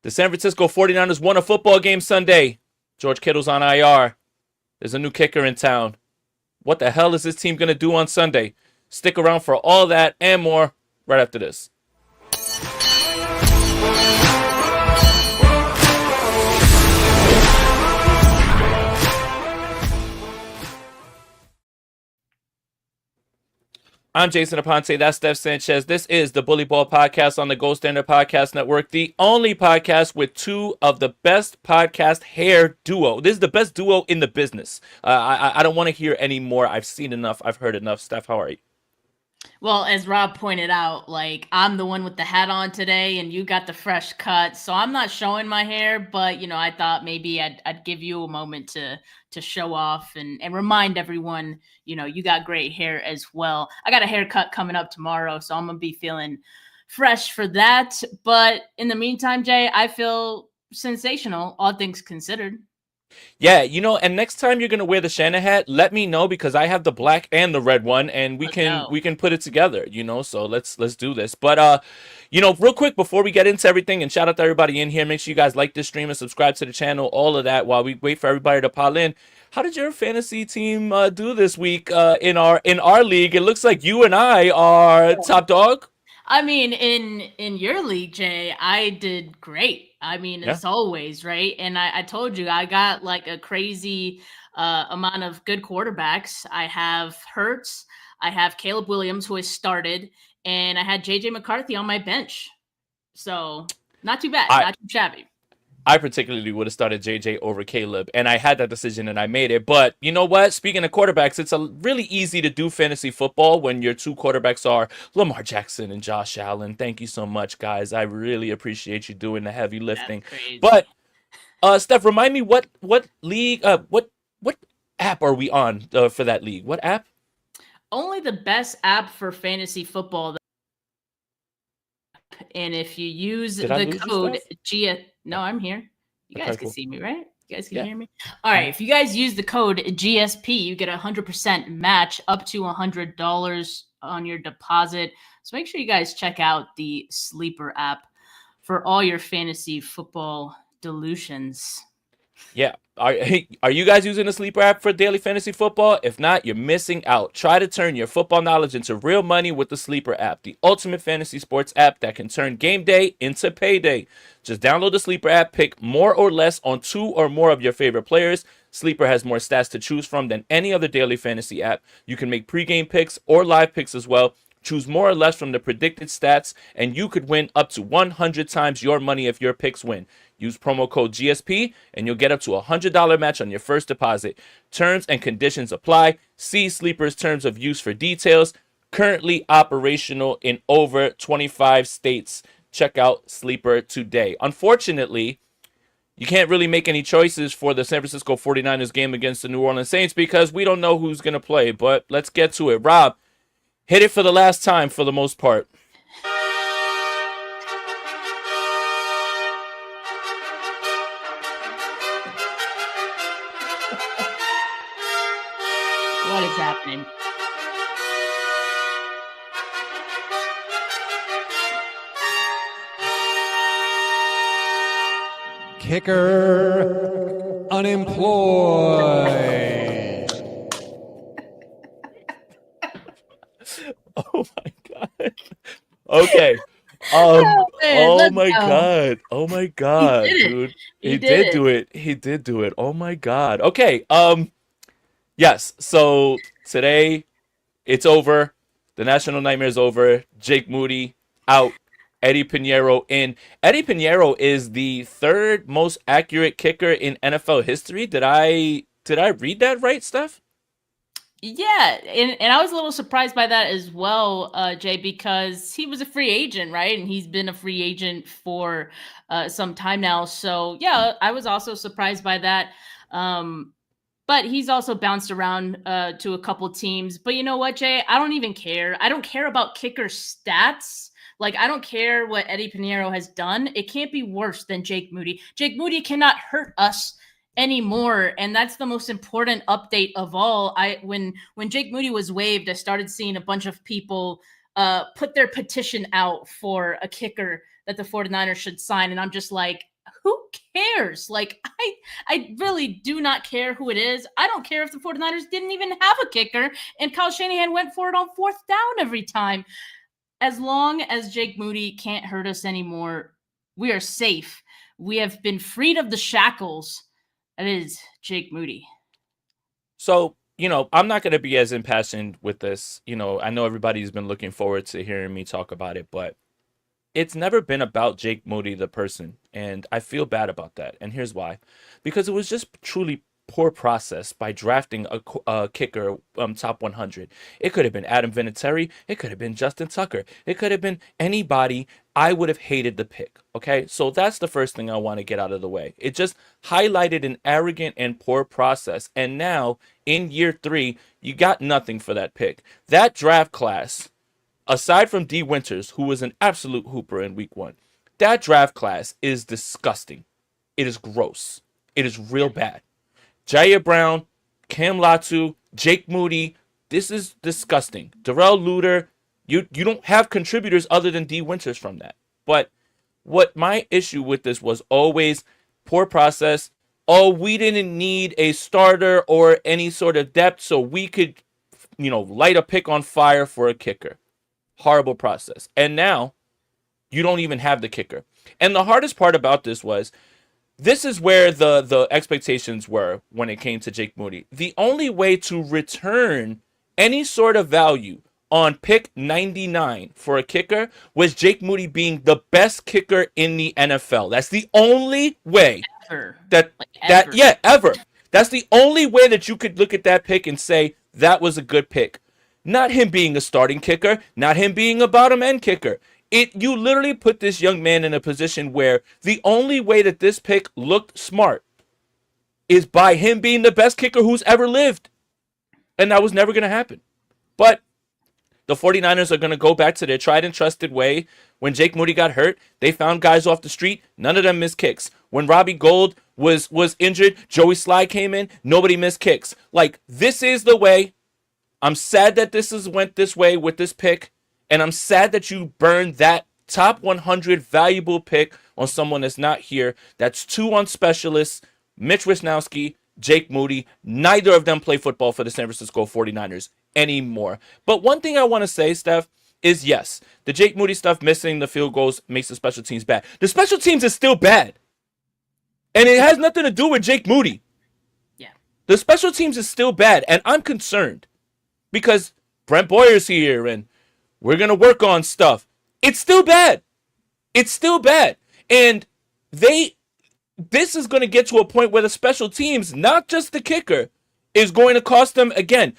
The San Francisco 49ers won a football game Sunday. George Kittle's on IR. There's a new kicker in town. What the hell is this team going to do on Sunday? Stick around for all that and more right after this. I'm Jason Aponte. That's Steph Sanchez. This is the Bully Ball Podcast on the Gold Standard Podcast Network, the only podcast with two of the best podcast hair duo. This is the best duo in the business. I don't want to hear any more. I've seen enough. I've heard enough. Steph, how are you? Well, as Rob pointed out, like, I'm the one with the hat on today and you got the fresh cut. So I'm not showing my hair, but, you know, I thought maybe I'd give you a moment to show off and remind everyone, you know, you got great hair as well. I got a haircut coming up tomorrow, so I'm going to be feeling fresh for that. But in the meantime, Jay, I feel sensational, all things considered. Yeah, you know, and next time you're gonna wear the Shanahan hat, let me know because I have the black and the red one, and we can put it together. You know, so let's do this. But you know, real quick before we get into everything, and shout out to everybody in here. Make sure you guys like this stream and subscribe to the channel. All of that while we wait for everybody to pile in. How did your fantasy team do this week in our league? It looks like you and I are top dog. I mean, in your league, Jay, I did great. I mean, as always, right? And I told you, I got like a crazy amount of good quarterbacks. I have Hurts, I have Caleb Williams, who has started, and I had JJ McCarthy on my bench. So not too bad, not too shabby. I particularly would have started JJ over Caleb, and I had that decision and I made it. But you know what? Speaking of quarterbacks, it's really easy to do fantasy football when your two quarterbacks are Lamar Jackson and Josh Allen. Thank you so much, guys. I really appreciate you doing the heavy lifting. But Steph, remind me what league, what app are we on for that league? What app? Only the best app for fantasy football. And if you use the code No, I'm here. You guys can see me, right? You guys can hear me? All right. If you guys use the code GSP, you get 100% match up to $100 on your deposit. So make sure you guys check out the Sleeper app for all your fantasy football dilutions. Yeah. Are you guys using the Sleeper app for daily fantasy football? If not, you're missing out. Try to turn your football knowledge into real money with the Sleeper app, the ultimate fantasy sports app that can turn game day into payday. Just download the Sleeper app, pick more or less on two or more of your favorite players. Sleeper has more stats to choose from than any other daily fantasy app. You can make pregame picks or live picks as well. Choose more or less from the predicted stats, and you could win up to 100 times your money if your picks win. Use promo code GSP, and you'll get up to a $100 match on your first deposit. Terms and conditions apply. See Sleeper's terms of use for details. Currently operational in over 25 states. Check out Sleeper today. Unfortunately, you can't really make any choices for the San Francisco 49ers game against the New Orleans Saints because we don't know who's going to play. But let's get to it. Rob, hit it for the last time for the most part. What is happening? Kicker unemployed. Oh my god. Okay. Oh my god, dude. He did do it. He did do it. Oh my god. Okay. Yes. So today it's over. The National Nightmare is over. Jake Moody out. Eddy Piñeiro in. Eddy Piñeiro is the third most accurate kicker in NFL history. Did I read that right, Steph? Yeah, and I was a little surprised by that as well, Jay, because he was a free agent, right? And he's been a free agent for some time now. So, yeah, I was also surprised by that. But he's also bounced around to a couple teams. But you know what, Jay? I don't even care. I don't care about kicker stats. Like, I don't care what Eddy Piñeiro has done. It can't be worse than Jake Moody. Jake Moody cannot hurt us anymore, and that's the most important update of all. When Jake Moody was waived, I started seeing a bunch of people put their petition out for a kicker that the 49ers should sign, and I'm just like, who cares? Like, I really do not care who it is. I don't care if the 49ers didn't even have a kicker and Kyle Shanahan went for it on fourth down every time. As long as Jake Moody can't hurt us anymore, we are safe. We have been freed of the shackles. That is Jake Moody. So, I'm not going to be as impassioned with this. I know everybody's been looking forward to hearing me talk about it, but it's never been about Jake Moody, the person. And I feel bad about that. And here's why. Because it was just truly poor process by drafting a kicker top 100. It could have been Adam Vinatieri. It could have been Justin Tucker. It could have been anybody. I would have hated the pick. Okay, so that's the first thing I want to get out of the way. It just highlighted an arrogant and poor process. And now in year 3, you got nothing for that pick. That draft class, aside from D. Winters, who was an absolute hooper in week 1, that draft class is disgusting. It is gross. It is real bad. Jair Brown, Cam Latu, Jake Moody, this is disgusting. Darrell Luter, you don't have contributors other than D. Winters from that. But what my issue with this was always poor process. Oh, we didn't need a starter or any sort of depth, so we could, light a pick on fire for a kicker. Horrible process. And now you don't even have the kicker. And the hardest part about this was, this is where the expectations were when it came to Jake Moody. The only way to return any sort of value on pick 99 for a kicker was Jake Moody being the best kicker in the NFL. That's the only way Ever. ever. That's the only way that you could look at that pick and say that was a good pick. Not him being a starting kicker, not him being a bottom end kicker. You literally put this young man in a position where the only way that this pick looked smart is by him being the best kicker who's ever lived. And that was never going to happen. But the 49ers are going to go back to their tried and trusted way. When Jake Moody got hurt, they found guys off the street. None of them missed kicks. When Robbie Gould was injured, Joey Sly came in. Nobody missed kicks. Like, this is the way. I'm sad that went this way with this pick. And I'm sad that you burned that top 100 valuable pick on someone that's not here. That's 2 on specialists, Mitch Wisnowski, Jake Moody. Neither of them play football for the San Francisco 49ers anymore. But one thing I want to say, Steph, is yes, the Jake Moody stuff, missing the field goals, makes the special teams bad. The special teams is still bad. And it has nothing to do with Jake Moody. Yeah. The special teams is still bad. And I'm concerned because Brent Boyer's here and we're going to work on stuff. It's still bad. It's still bad. And this is going to get to a point where the special teams, not just the kicker, is going to cost them again.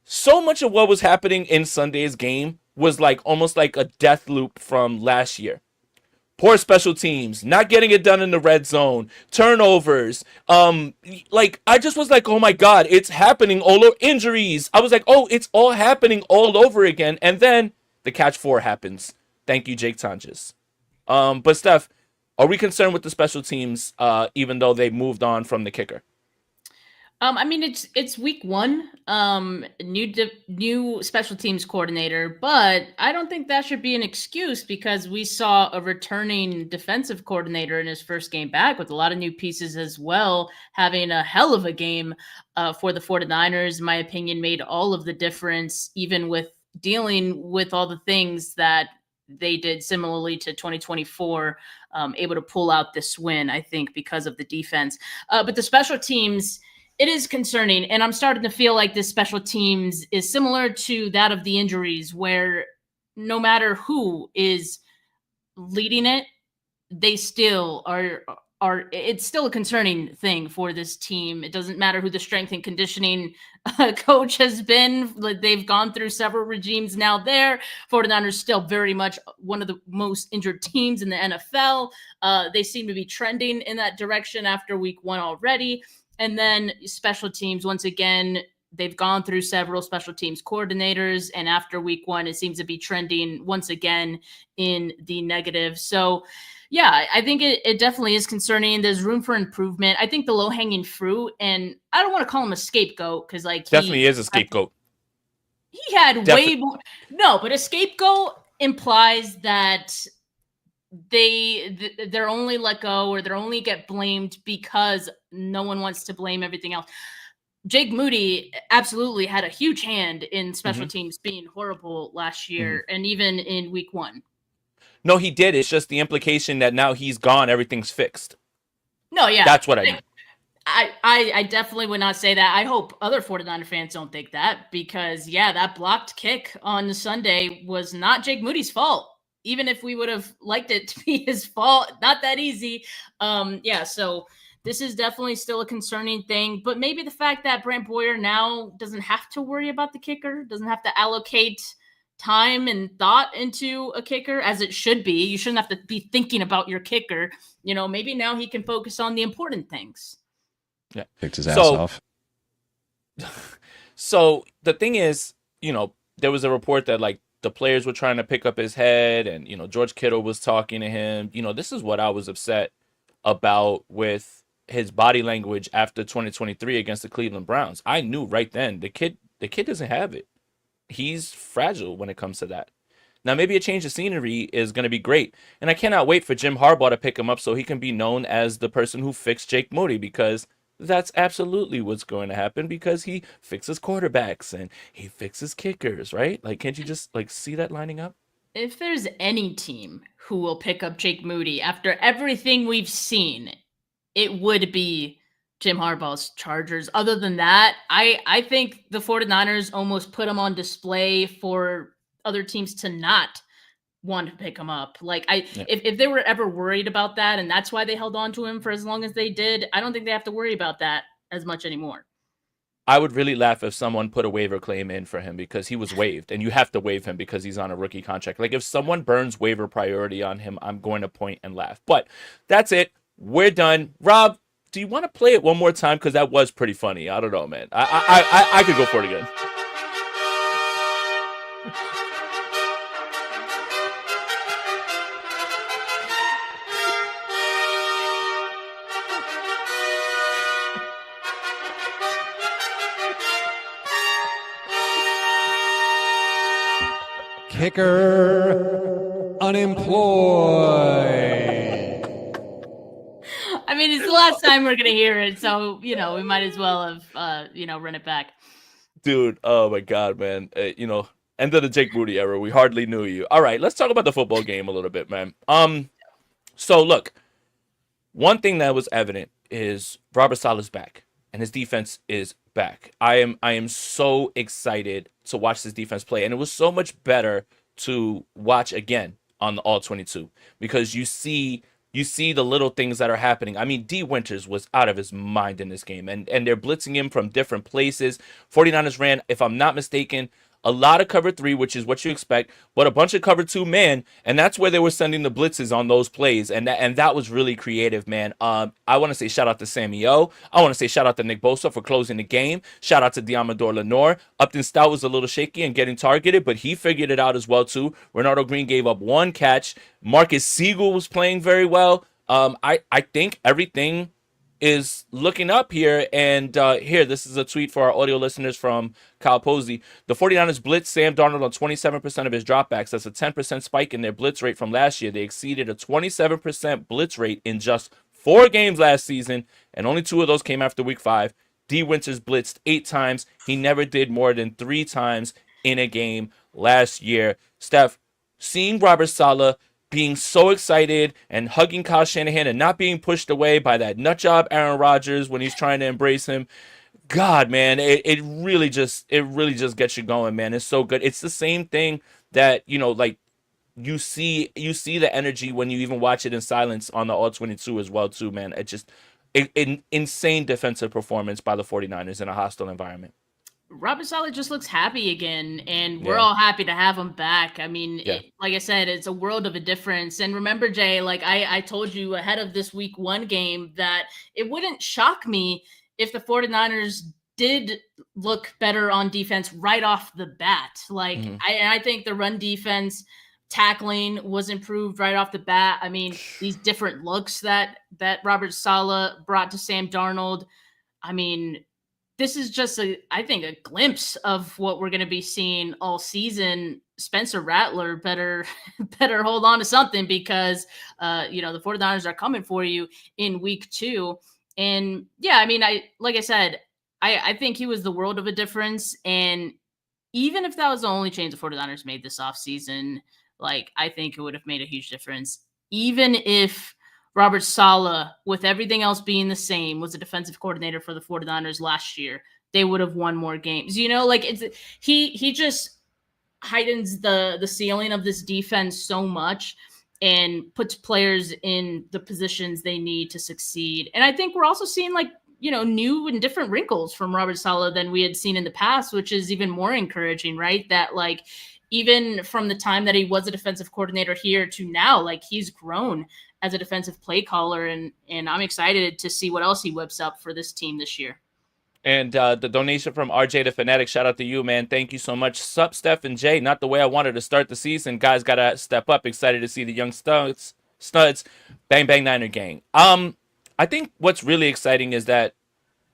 So much of what was happening in Sunday's game was almost like a death loop from last year. Poor special teams, not getting it done in the red zone, turnovers. I just was like, oh my God, it's happening all over. Injuries. I was like, oh, it's all happening all over again. And then the catch 4 happens. Thank you, Jake Tonjes. But Steph, are we concerned with the special teams, even though they moved on from the kicker? I mean, it's week 1, new special teams coordinator, but I don't think that should be an excuse because we saw a returning defensive coordinator in his first game back with a lot of new pieces as well, having a hell of a game for the 49ers, in my opinion, made all of the difference, even with dealing with all the things that they did similarly to 2024, able to pull out this win, I think, because of the defense. But the special teams, it is concerning. And I'm starting to feel like this special teams is similar to that of the injuries, where no matter who is leading it, they still are it's still a concerning thing for this team. It doesn't matter who the strength and conditioning coach has been. They've gone through several regimes now there. 49ers still very much one of the most injured teams in the NFL. They seem to be trending in that direction after week 1 already. And then special teams, once again, they've gone through several special teams coordinators. And after week 1, it seems to be trending once again in the negative. So, yeah, I think it definitely is concerning. There's room for improvement. I think the low-hanging fruit, and I don't want to call him a scapegoat because, definitely is a scapegoat. He had way more. No, but a scapegoat implies that they're only let go, or they're only get blamed because no one wants to blame everything else. Jake Moody absolutely had a huge hand in special Hmm. teams being horrible last Hmm. year, and even in week 1. No, he did. It's just the implication that now he's gone, everything's fixed. No, yeah. That's what I mean. I definitely would not say that. I hope other 49er fans don't think that, because, yeah, that blocked kick on Sunday was not Jake Moody's fault. Even if we would have liked it to be his fault, not that easy. Yeah, so this is definitely still a concerning thing. But maybe the fact that Brant Boyer now doesn't have to worry about the kicker, doesn't have to allocate time and thought into a kicker, as it should be. You shouldn't have to be thinking about your kicker. Maybe now he can focus on the important things. Yeah. Picked his ass off. So the thing is, there was a report that like the players were trying to pick up his head, and George Kittle was talking to him. This is what I was upset about with his body language after 2023 against the Cleveland Browns. I knew right then the kid doesn't have it. He's fragile when it comes to that. Now, maybe a change of scenery is going to be great. And I cannot wait for Jim Harbaugh to pick him up so he can be known as the person who fixed Jake Moody, because that's absolutely what's going to happen, because he fixes quarterbacks and he fixes kickers, right? Like, can't you just see that lining up? If there's any team who will pick up Jake Moody after everything we've seen, it would be Jim Harbaugh's Chargers. Other than that, I think the 49ers almost put him on display for other teams to not want to pick him up. If they were ever worried about that, and that's why they held on to him for as long as they did, I don't think they have to worry about that as much anymore. I would really laugh if someone put a waiver claim in for him because he was waived, and you have to waive him because he's on a rookie contract. Like, if someone burns waiver priority on him, I'm going to point and laugh. But that's it. We're done. Rob, do you want to play it one more time? Because that was pretty funny. I don't know, man. I could go for it again. Kicker unemployed. I mean, it's the last time we're going to hear it, so, we might as well have, run it back. Dude, oh my God, man. End of the Jake Moody era. We hardly knew you. All right, let's talk about the football game a little bit, man. So look, one thing that was evident is Robert Saleh's back, and his defense is back. I am so excited to watch this defense play, and it was so much better to watch again on the All 22 because you see the little things that are happening. I mean, D. Winters was out of his mind in this game, and they're blitzing him from different places. 49ers ran, if I'm not mistaken, a lot of cover 3, which is what you expect, but a bunch of cover 2 man, and that's where they were sending the blitzes on those plays, and that was really creative, man. I want to say shout out to Sammy O. I want to say shout out to Nick Bosa for closing the game. Shout out to Diamador Lenore. Upton Stout was a little shaky and getting targeted, but he figured it out as well too. Ronaldo Green gave up 1 catch. Marcus Siegel was playing very well. I think everything is looking up here, and here, this is a tweet for our audio listeners from Kyle Posey. The 49ers blitzed Sam Darnold on 27% of his dropbacks. That's a 10% spike in their blitz rate from last year. They exceeded a 27% blitz rate in just 4 games last season, and only 2 of those came after week 5. D. Winters blitzed 8 times. He never did more than 3 times in a game last year. Steph, seeing Robert Saleh being so excited and hugging Kyle Shanahan and not being pushed away by that nutjob Aaron Rodgers when he's trying to embrace him. God, man, it really just gets you going, man. It's so good. It's the same thing that, you see the energy when you even watch it in silence on the All 22 as well, too, man. It's just insane defensive performance by the 49ers in a hostile environment. Robert Saleh just looks happy again, and we're all happy to have him back. I mean, like I said, it's a world of a difference. And remember, Jay, like I told you ahead of this week 1 game that it wouldn't shock me if the 49ers did look better on defense right off the bat. Like, I think the run defense tackling was improved right off the bat. I mean, these different looks that Robert Saleh brought to Sam Darnold. I mean, this is just I think a glimpse of what we're going to be seeing all season. Spencer Rattler better hold on to something because the 49ers are coming for you in week 2. And yeah, I mean, like I said, I think he was the world of a difference. And even if that was the only change the 49ers made this offseason, like I think it would have made a huge difference. Even if Robert Saleh, with everything else being the same, was a defensive coordinator for the 49ers last year, they would have won more games. Like he just heightens the ceiling of this defense so much and puts players in the positions they need to succeed. And I think we're also seeing new and different wrinkles from Robert Saleh than we had seen in the past, which is even more encouraging, right? That even from the time that he was a defensive coordinator here to now, he's grown as a defensive play caller, and I'm excited to see what else he whips up for this team this year. And the donation from RJ the Fanatic, shout out to you, man. Thank you so much. Sup, Steph and Jay. Not the way I wanted to start the season. Guys got to step up. Excited to see the young studs. Bang, bang, Niner gang. I think what's really exciting is that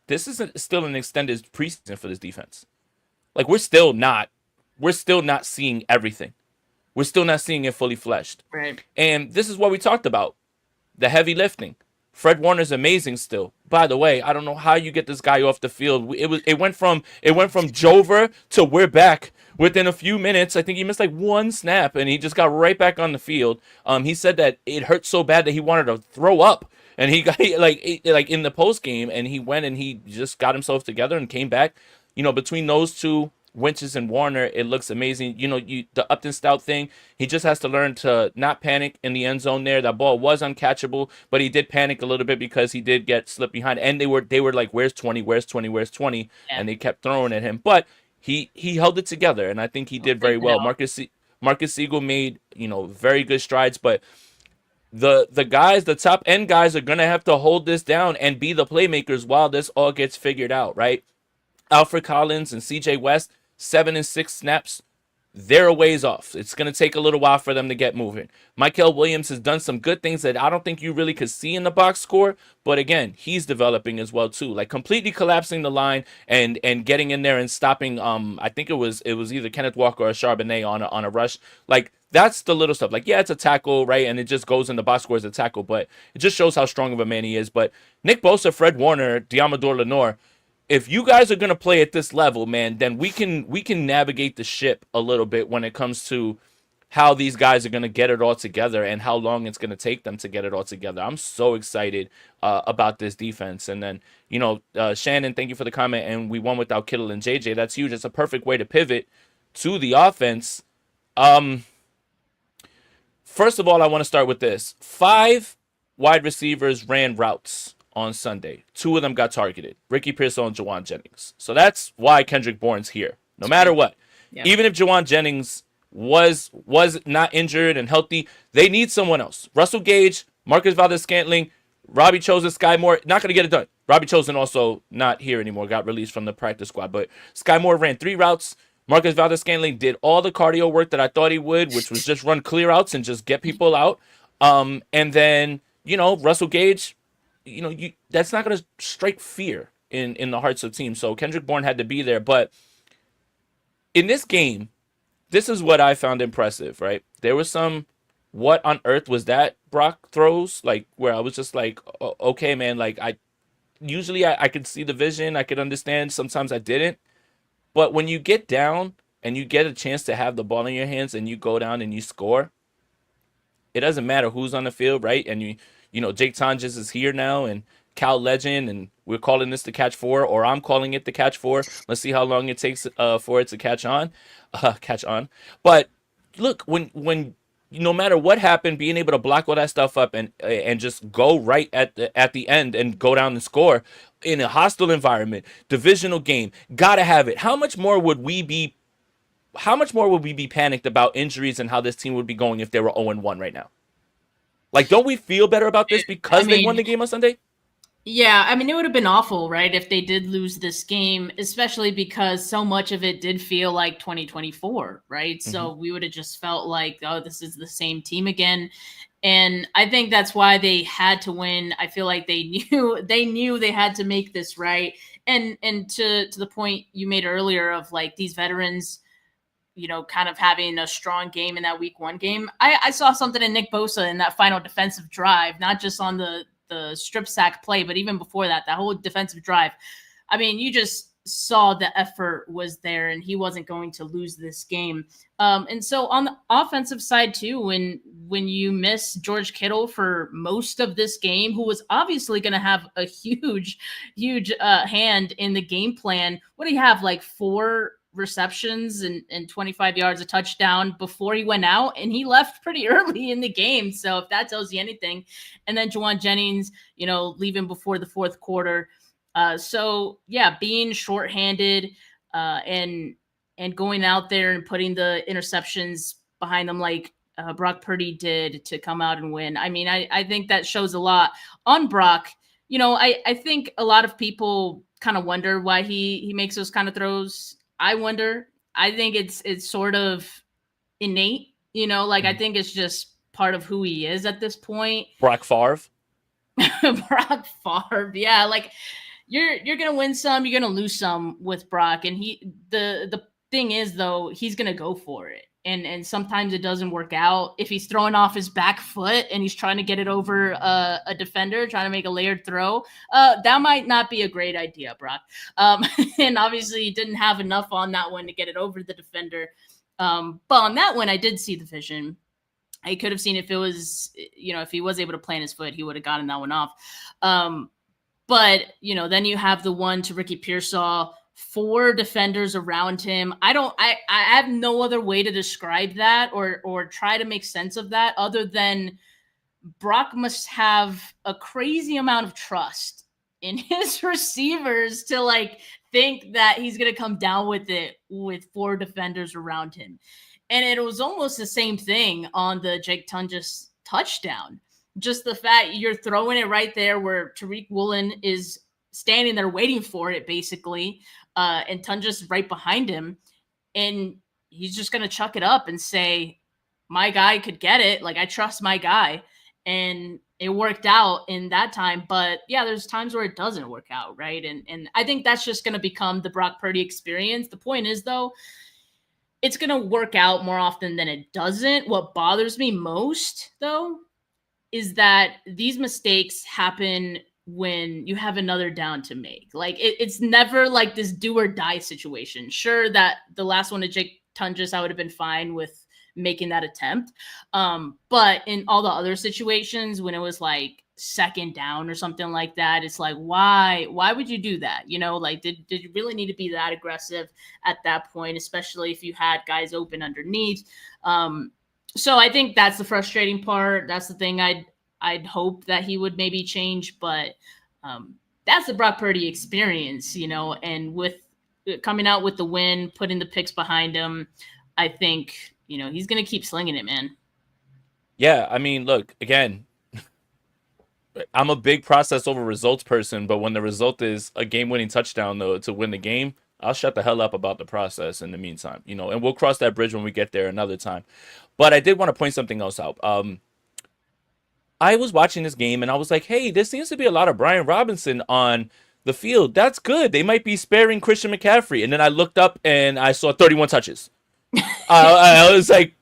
this is still an extended preseason for this defense. We're still not seeing everything. We're still not seeing it fully fleshed. Right. And this is what we talked about. The heavy lifting. Fred Warner's amazing still. By the way, I don't know how you get this guy off the field. It went from Jover to we're back within a few minutes. I think he missed one snap and he just got right back on the field. He said that it hurt so bad that he wanted to throw up, and he got in the post game, and he went and he just got himself together and came back. Between those two, Winters and Warner, it looks amazing. The Upton Stout thing, he just has to learn to not panic in the end zone there. That ball was uncatchable, but he did panic a little bit because he did get slipped behind. And they were like, where's 20? Where's 20? Where's 20? Yeah. And they kept throwing at him. But he held it together, and I think he did very well. Marcus Siegel made, very good strides, but the guys, the top end guys, are going to have to hold this down and be the playmakers while this all gets figured out, right? Alfred Collins and CJ West, 7 and 6 snaps, they're a ways off. It's going to take a little while for them to get moving. Michael Williams has done some good things that I don't think you really could see in the box score, but again, he's developing as well too. Completely collapsing the line and getting in there and stopping. I think it was either Kenneth Walker or Charbonnet on a rush. That's the little stuff. It's a tackle, right? And it just goes in the box score as a tackle, but it just shows how strong of a man he is. But Nick Bosa, Fred Warner, Diamador Lenore, if you guys are going to play at this level, man, then we can navigate the ship a little bit when it comes to how these guys are going to get it all together and how long it's going to take them to get it all together. I'm so excited about this defense. And then, Shannon, thank you for the comment. And we won without Kittle and JJ. That's huge. It's a perfect way to pivot to the offense. First of all, I want to start with this. 5 wide receivers ran routes on Sunday. 2 of them got targeted. Ricky Pearsall and Jawan Jennings. So that's why Kendrick Bourne's here. No matter what. Yeah. Even if Jawan Jennings was not injured and healthy, they need someone else. Russell Gage, Marcus Valdes-Scantling, Robbie Chosen, Sky Moore, not going to get it done. Robbie Chosen also not here anymore, got released from the practice squad. But Sky Moore ran 3 routes. Marcus Valdes-Scantling did all the cardio work that I thought he would, which was just run clear outs and just get people out. And then, Russell Gage, that's not going to strike fear in the hearts of teams. So Kendrick Bourne had to be there. But in this game, this is what I found impressive, right? There was some, what on earth was that, Brock throws? Where I was just like, okay, man, I could see the vision. I could understand. Sometimes I didn't. But when you get down and you get a chance to have the ball in your hands and you go down and you score, it doesn't matter who's on the field, right? And Jake Tonjes is here now, and Cal Legend, and we're calling this the catch 4, or I'm calling it the catch 4. Let's see how long it takes for it to catch on. But look, when no matter what happened, being able to block all that stuff up and just go right at the end and go down and score in a hostile environment, divisional game, gotta have it. How much more would we be panicked about injuries and how this team would be going if they were 0-1 right now? Don't we feel better about this because they won the game on Sunday? Yeah, it would have been awful, right, if they did lose this game, especially because so much of it did feel like 2024, right? Mm-hmm. So we would have just felt like, oh, this is the same team again. And I think that's why they had to win. I feel like they knew they had to make this right. And to the point you made earlier of these veterans, kind of having a strong game in that week 1 game. I saw something in Nick Bosa in that final defensive drive, not just on the strip sack play, but even before that whole defensive drive. I mean, you just saw the effort was there, and he wasn't going to lose this game. And so on the offensive side too, when you miss George Kittle for most of this game, who was obviously going to have a huge hand in the game plan. What do you have, like 4 receptions and 25 yards, a touchdown before he went out, and he left pretty early in the game. So if that tells you anything. And then Juwan Jennings, leaving before the 4th quarter. So yeah, being shorthanded and going out there and putting the interceptions behind them like Brock Purdy did to come out and win. I mean, I think that shows a lot on Brock. I think a lot of people kind of wonder why he makes those kind of throws. I wonder. I think it's sort of innate, I think it's just part of who he is at this point. Brock Favre. Brock Favre. Yeah. Like you're going to win some, you're going to lose some with Brock. And the thing is though, he's going to go for it. And sometimes it doesn't work out. If he's throwing off his back foot and he's trying to get it over a defender, trying to make a layered throw, that might not be a great idea, Brock. And obviously he didn't have enough on that one to get it over the defender. But on that one, I did see the vision. I could have seen if it was, if he was able to plant his foot, he would have gotten that one off. But, then you have the one to Ricky Pearsall, 4 defenders around him. I have no other way to describe that or try to make sense of that other than Brock must have a crazy amount of trust in his receivers to think that he's going to come down with it with 4 defenders around him. And it was almost the same thing on the Jake Tunges touchdown. Just the fact you're throwing it right there where Tariq Woolen is standing there waiting for it, basically, and Tunges right behind him. And he's just going to chuck it up and say, my guy could get it. I trust my guy. And it worked out in that time. But, yeah, there's times where it doesn't work out, right? And I think that's just going to become the Brock Purdy experience. The point is, though, it's going to work out more often than it doesn't. What bothers me most, though, is that these mistakes happen when you have another down to make. It's never like this do or die situation. Sure, that the last one to Jake Tunges, I would have been fine with making that attempt. But in all the other situations, when it was second down or something like that, it's why would you do that? Did you really need to be that aggressive at that point, especially if you had guys open underneath? So I think that's the frustrating part. That's the thing I'd hope that he would maybe change, but that's the Brock Purdy experience, and with coming out with the win, putting the picks behind him, I think, he's going to keep slinging it, man. Yeah. I mean, look, again, I'm a big process over results person, but when the result is a game-winning touchdown, though, to win the game, I'll shut the hell up about the process in the meantime, and we'll cross that bridge when we get there another time. But I did want to point something else out. I was watching this game and I was like, hey, there seems to be a lot of Brian Robinson on the field. That's good. They might be sparing Christian McCaffrey. And then I looked up and I saw 31 touches. I was like,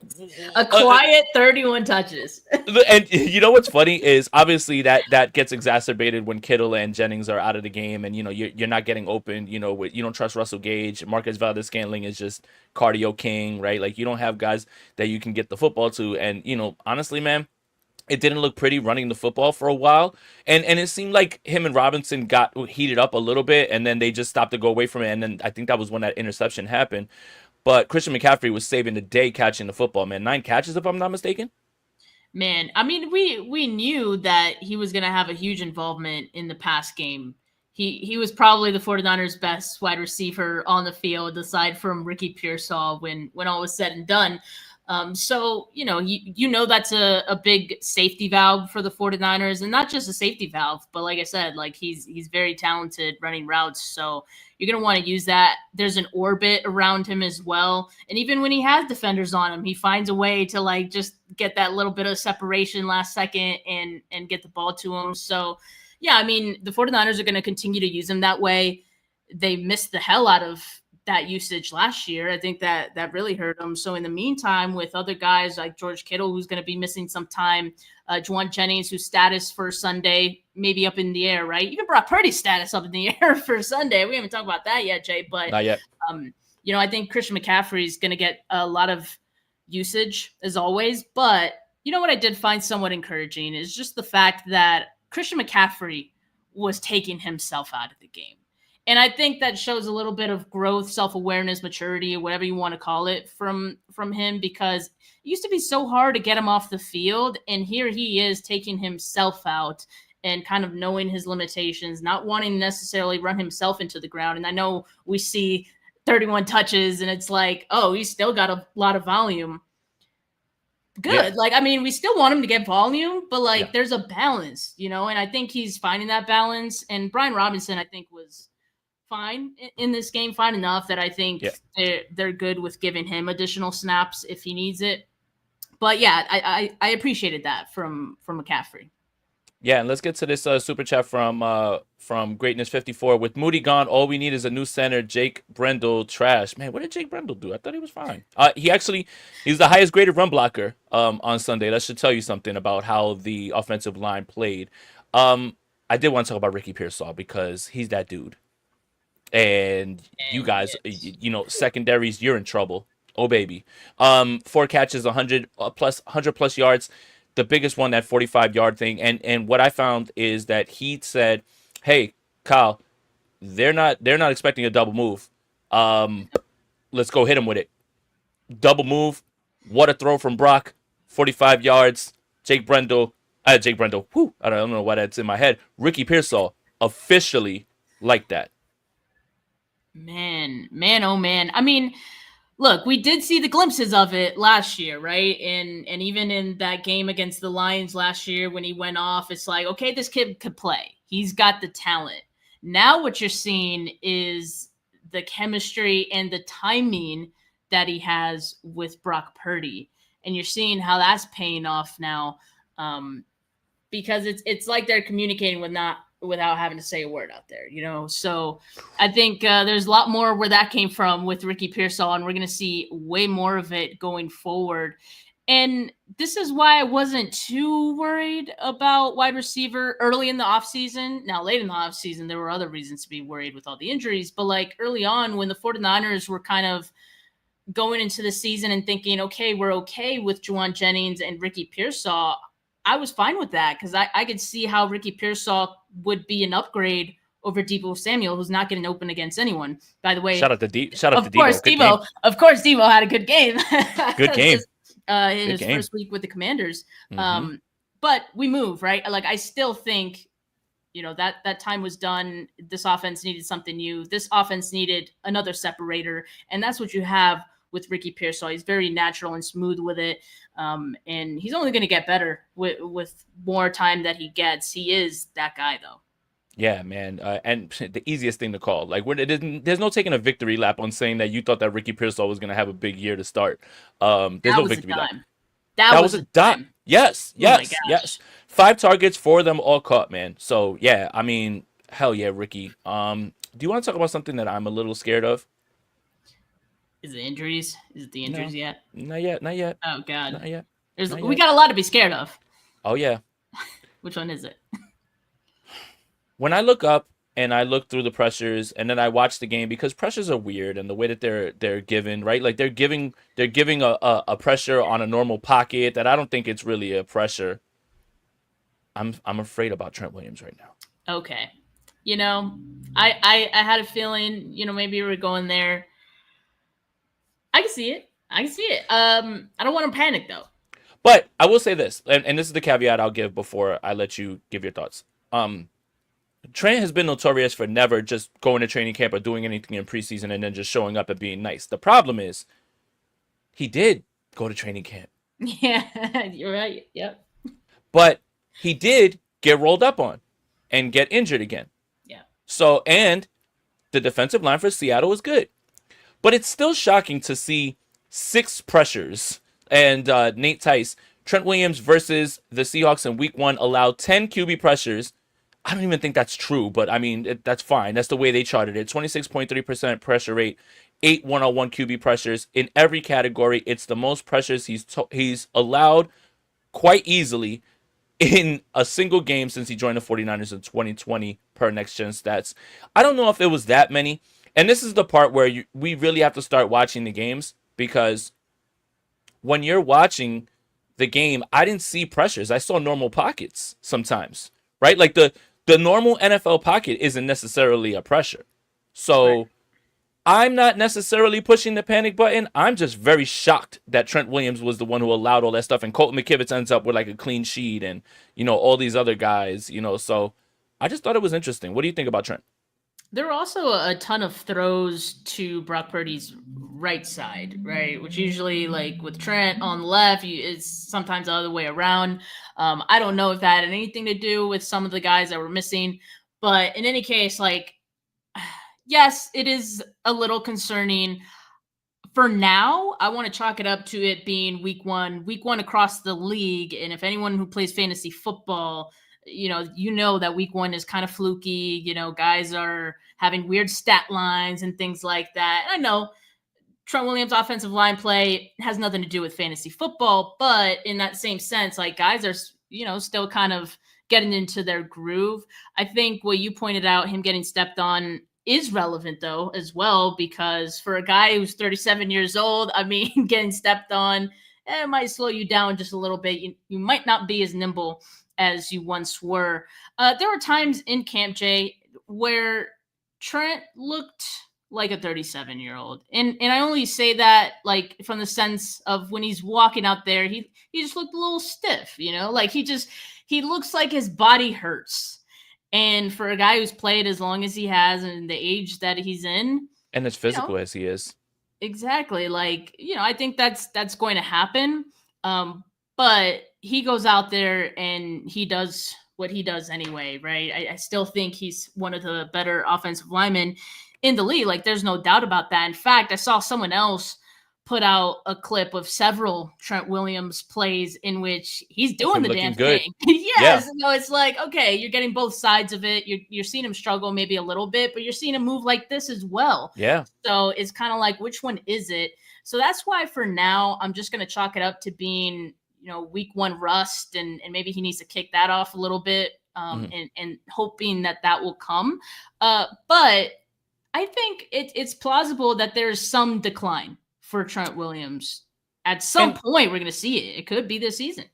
a quiet 31 touches. And you know what's funny is obviously that gets exacerbated when Kittle and Jennings are out of the game, and you're not getting open. You don't trust Russell Gage. Marcus Valdes-Scantling is just cardio king, right? You don't have guys that you can get the football to. And honestly, man, it didn't look pretty running the football for a while, and it seemed like him and Robinson got heated up a little bit, and then they just stopped to go away from it. And then I think that was when that interception happened. But Christian McCaffrey was saving the day catching the football, man. 9 catches, if I'm not mistaken. Man, I mean, we knew that he was going to have a huge involvement in the pass game. He was probably the 49ers' best wide receiver on the field, aside from Ricky Pearsall, when all was said and done. So, that's a big safety valve for the 49ers, and not just a safety valve, but like I said, he's very talented running routes. So you're going to want to use that. There's an orbit around him as well. And even when he has defenders on him, he finds a way to just get that little bit of separation last second and get the ball to him. So yeah, I mean, the 49ers are going to continue to use him that way. They missed the hell out of that usage last year. I think that really hurt him. So in the meantime, with other guys like George Kittle, who's going to be missing some time, Juwan Jennings, whose status for Sunday maybe up in the air, right? Even Brock Purdy's status up in the air for Sunday. We haven't talked about that yet, Jay. But not yet. I think Christian McCaffrey is going to get a lot of usage as always. But you know what I did find somewhat encouraging is just the fact that Christian McCaffrey was taking himself out of the game. And I think that shows a little bit of growth, self-awareness, maturity, whatever you want to call it from him, because it used to be so hard to get him off the field. And here he is taking himself out and kind of knowing his limitations, not wanting to necessarily run himself into the ground. And I know we see 31 touches and it's like, oh, he's still got a lot of volume. Good. Yeah. We still want him to get volume, but there's a balance, and I think he's finding that balance. And Brian Robinson, I think, was fine in this game, fine enough that I think they're good with giving him additional snaps if he needs it. But yeah, I appreciated that from McCaffrey. Yeah, and let's get to this super chat from Greatness54. With Moody gone, all we need is a new center. Jake Brendel, trash. Man, what did Jake Brendel do? I thought he was fine. He's the highest graded run blocker on Sunday. That should tell you something about how the offensive line played. I did want to talk about Ricky Pearsall because he's that dude. And you guys, secondaries, you're in trouble. Oh, baby. 4 catches, 100 plus yards. The biggest one, that 45-yard thing. And what I found is that he said, hey, Kyle, they're not expecting a double move. Let's go hit him with it. Double move. What a throw from Brock. 45 yards. Jake Brendel. Whew, I don't know why that's in my head. Ricky Pearsall officially like that. Man, oh man. Look, we did see the glimpses of it last year, right? And even in that game against the Lions last year when he went off, it's like, okay, this kid could play. He's got the talent. Now what you're seeing is the chemistry and the timing that he has with Brock Purdy. And you're seeing how that's paying off now, because it's like they're communicating without having to say a word out there, So I think there's a lot more where that came from with Ricky Pearsall, and we're going to see way more of it going forward. And this is why I wasn't too worried about wide receiver early in the offseason. Now, late in the offseason, there were other reasons to be worried with all the injuries. But early on, when the 49ers were kind of going into the season and thinking, okay, we're okay with Juwan Jennings and Ricky Pearsall, I was fine with that because I could see how Ricky Pearsall would be an upgrade over Deebo Samuel, who's not getting open against anyone. By the way, shout out to Deebo. Of course, Deebo had a good game. Good game. In his first week with the Commanders. Mm-hmm. But we move, right? I still think, that time was done. This offense needed something new. This offense needed another separator. And that's what you have with Ricky Pearsall. He's very natural and smooth with it. And he's only going to get better with more time that he gets. He is that guy, though. Yeah, man. And the easiest thing to call. There's no taking a victory lap on saying that you thought that Ricky Pearsall was going to have a big year to start. There's no victory lap. That was a dime. Yes. 5 targets, 4 of them all caught, man. So, yeah, hell yeah, Ricky. Do you want to talk about something that I'm a little scared of? Is it injuries? Is it the injuries yet? Not yet. Oh, God. Not yet. We got a lot to be scared of. Oh, yeah. Which one is it? When I look up and I look through the pressures and then I watch the game, because pressures are weird and the way that they're given, right? They're giving a pressure on a normal pocket that I don't think it's really a pressure. I'm afraid about Trent Williams right now. Okay. I had a feeling, maybe we were going there. I can see it. I don't want to panic, though. But I will say this, and this is the caveat I'll give before I let you give your thoughts. Trent has been notorious for never just going to training camp or doing anything in preseason and then just showing up and being nice. The problem is he did go to training camp. Yeah, you're right. Yep. But he did get rolled up on and get injured again. Yeah. So, and the defensive line for Seattle is good. But it's still shocking to see 6 pressures. And Nate Tice, Trent Williams versus the Seahawks in week 1 allowed 10 QB pressures. I don't even think that's true, but that's fine. That's the way they charted it. 26.3% pressure rate. 8 one-on-one QB pressures in every category. It's the most pressures he's allowed quite easily in a single game since he joined the 49ers in 2020 per Next Gen Stats. I don't know if it was that many. And this is the part where we really have to start watching the games, because when you're watching the game, I didn't see pressures. I saw normal pockets sometimes, right? Like the normal NFL pocket isn't necessarily a pressure. So Right. I'm not necessarily pushing the panic button. I'm just very shocked that Trent Williams was the one who allowed all that stuff, and Colton McKivitz ends up with like a clean sheet, and all these other guys. So I just thought it was interesting. What do you think about Trent? There were also a ton of throws to Brock Purdy's right side, right? Which usually, like with Trent on the left, it's sometimes the other way around. I don't know if that had anything to do with some of the guys that were missing, but in any case, like, yes, it is a little concerning. For now, I want to chalk it up to it being week one across the league. And if anyone who plays fantasy football, you know that week one is kind of fluky. Guys are having weird stat lines and things like that. I know Trent Williams' offensive line play has nothing to do with fantasy football, but in that same sense, like, guys are, still kind of getting into their groove. I think what you pointed out, him getting stepped on, is relevant though as well, because for a guy who's 37 years old, I mean, getting stepped on, it might slow you down just a little bit. You might not be as nimble as you once were. There were times in Camp Jay where Trent looked like a 37-year-old. And I only say that like from the sense of when he's walking out there, he just looked a little stiff, like he looks like his body hurts. And for a guy who's played as long as he has and the age that he's in, And as physical as he is. Exactly. Like, I think that's going to happen. But he goes out there and he does what he does anyway, right? I still think he's one of the better offensive linemen in the league. Like, there's no doubt about that. In fact, I saw someone else put out a clip of several Trent Williams plays in which he's doing the damn good. thing. Yes. Yeah. It's like, okay, you're getting both sides of it. You're seeing him struggle maybe a little bit, but you're seeing him move like this as well. Yeah. So it's kind of like, which one is it? So that's why for now, I'm just going to chalk it up to being, week one rust, and maybe he needs to kick that off a little bit, and hoping that will come. But I think it's plausible that there's some decline for Trent Williams. At some point, we're going to see it. It could be this season.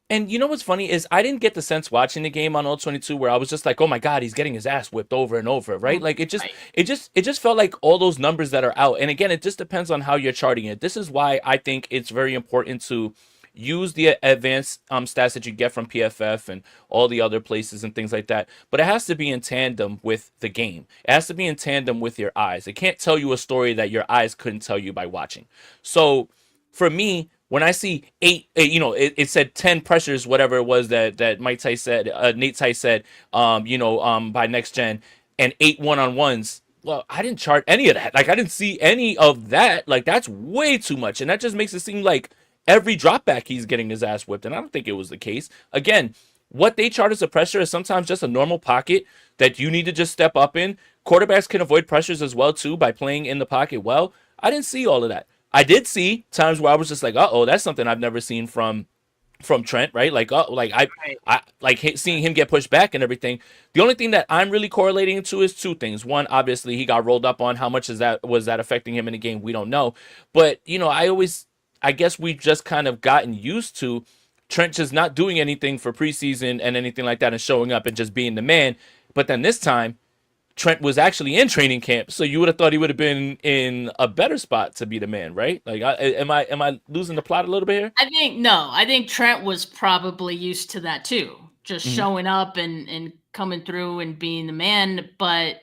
And you know what's funny is I didn't get the sense watching the game on All-22 where I was just like, oh my God, he's getting his ass whipped over and over, right? Like it just felt like all those numbers that are out. And again, it just depends on how you're charting it. This is why I think it's very important to use the advanced stats that you get from PFF and all the other places and things like that. But it has to be in tandem with the game. It has to be in tandem with your eyes. It can't tell you a story that your eyes couldn't tell you by watching. So for me, when I see it said 10 pressures, whatever it was that Nate Tice said, by Next Gen, and 8 one-on-ones. Well, I didn't chart any of that. Like, I didn't see any of that. Like, that's way too much. And that just makes it seem like every drop back he's getting his ass whipped. And I don't think it was the case. Again, what they chart as a pressure is sometimes just a normal pocket that you need to just step up in. Quarterbacks can avoid pressures as well, too, by playing in the pocket well. I didn't see all of that. I did see times where I was just like, uh-oh, that's something I've never seen from Trent, right? Like, I like seeing him get pushed back and everything. The only thing that I'm really correlating to is two things. One, obviously, he got rolled up on. How much was that affecting him in the game? We don't know. But, I guess we've just kind of gotten used to Trent just not doing anything for preseason and anything like that and showing up and just being the man. But then this time, Trent was actually in training camp, so you would have thought he would have been in a better spot to be the man, right? Like, am I losing the plot a little bit here? I think Trent was probably used to that too, just showing up and coming through and being the man. But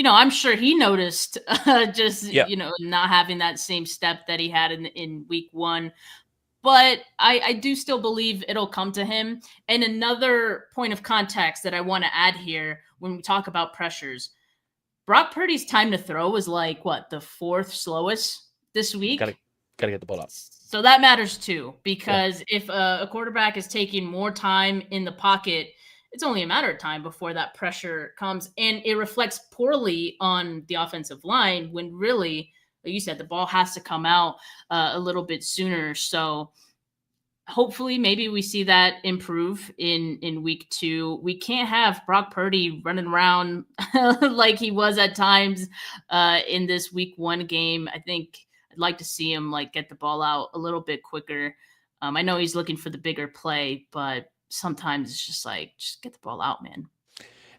I'm sure he noticed not having that same step that he had in week one. But I do still believe it'll come to him. And another point of context that I want to add here when we talk about pressures, Brock Purdy's time to throw was like, the fourth slowest this week? Gotta get the ball out. So that matters too, because if a quarterback is taking more time in the pocket, it's only a matter of time before that pressure comes. And it reflects poorly on the offensive line when really like you said, the ball has to come out a little bit sooner. So hopefully maybe we see that improve in week 2. We can't have Brock Purdy running around like he was at times in this week 1 game. I think I'd like to see him like get the ball out a little bit quicker. I know he's looking for the bigger play, but sometimes it's just like, just get the ball out, man.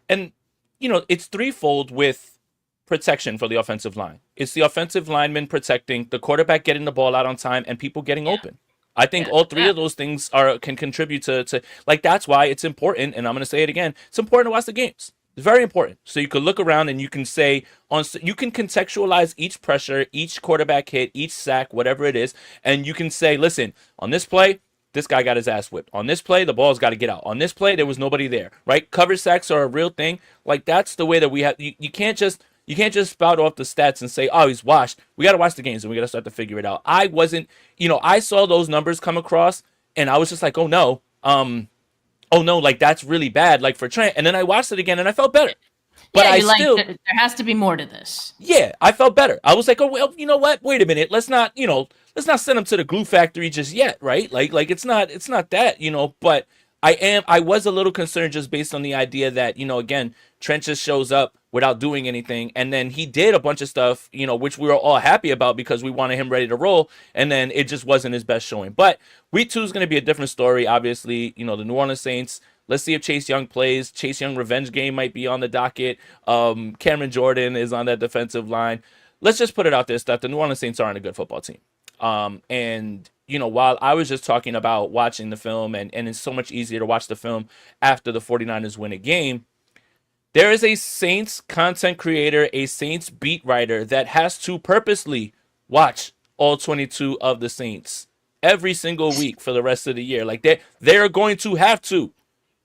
And, it's threefold with protection for the offensive line. It's the offensive lineman protecting, the quarterback getting the ball out on time, and people getting open. I think all three of those things can contribute to like, that's why it's important, and I'm going to say it again, it's important to watch the games. It's very important. So you can look around and you can say, you can contextualize each pressure, each quarterback hit, each sack, whatever it is, and you can say, listen, on this play, this guy got his ass whipped. On this play, the ball's got to get out. On this play, there was nobody there, right? Cover sacks are a real thing. Like, that's the way that we have. You can't just spout off the stats and say, oh, he's washed. We got to watch the games and we got to start to figure it out. I wasn't, I saw those numbers come across and I was just like, oh no, like that's really bad, like for Trent. And then I watched it again and I felt better. But I still, there has to be more to this. Yeah, I felt better. I was like, oh well, you know what? Wait a minute. Let's not send him to the glue factory just yet, right? Like it's not that, but I was a little concerned just based on the idea that, again, Trent just shows up without doing anything. And then he did a bunch of stuff, which we were all happy about because we wanted him ready to roll. And then it just wasn't his best showing. But week 2 is going to be a different story. Obviously, the New Orleans Saints. Let's see if Chase Young plays. Chase Young revenge game might be on the docket. Cameron Jordan is on that defensive line. Let's just put it out there, Steph. The New Orleans Saints aren't a good football team. And while I was just talking about watching the film and it's so much easier to watch the film after the 49ers win a game, there is a Saints content creator, a Saints beat writer that has to purposely watch all 22 of the Saints every single week for the rest of the year. Like they're going to have to.